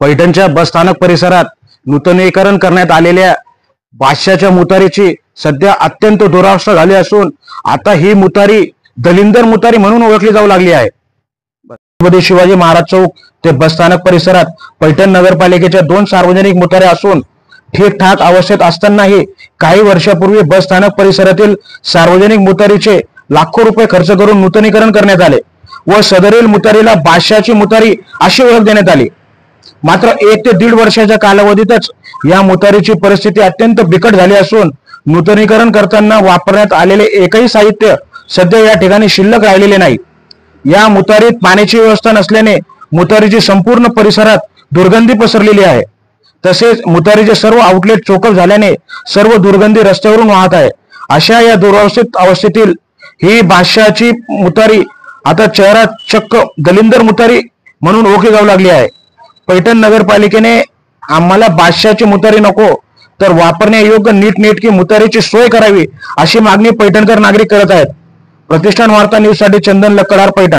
पैठणच्या बसस्थानक परिसरात नूतनीकरण करण्यात आलेल्या बादशाच्या मुतारीची सध्या अत्यंत दुरावस्था झाली असून आता ही मुतारी दलिंदर मुतारी म्हणून ओळखली जाऊ लागली आहे। छत्रपती शिवाजी महाराज चौक ते बसस्थानक परिसरात पैठण नगरपालिकेच्या 2 सार्वजनिक मुताऱ्या असून ठीकठाक अवस्थेत असतानाही काही वर्षापूर्वी बसस्थानक परिसरातील सार्वजनिक मुतारीचे लाखो रुपये खर्च करून नूतनीकरण करण्यात आले व सदरील मुतारीला बादशाची मुतारी अशी ओळख देण्यात आली। मात्र 1 ते 1.5 वर्षाच्या कालावधीतच या मुतारीची परिस्थिती अत्यंत बिकट झाली असून नूतनीकरण करताना वापरण्यात आलेले एकही साहित्य सध्या या ठिकाणी शिल्लक राहिलेले नाही। या मुतारीत पाण्याची व्यवस्था नसल्याने मुतारीची संपूर्ण परिसरात दुर्गंधी पसरलेली आहे। तसेच मुतारीचे सर्व आउटलेट चोकअप झाल्याने सर्व दुर्गंधी रस्त्यावरून वाहत आहे। अशा या दुरावस्थित अवस्थेतील ही बादशाची मुतारी आता चेहरा चक्क दलिंदर मुतारी म्हणून ओळखली जाऊ लागली आहे। पैठण नगरपालिकेने आम्हाला बादशाची मुतारी नको तर वापरण्यायोग्य नीटनेटकी मुतारीची सोय करावी अशी मागणी पैठणकर नागरिक करत आहेत। प्रतिष्ठान वार्ता न्यूज साठी चंदन लक्कडार, पैठण।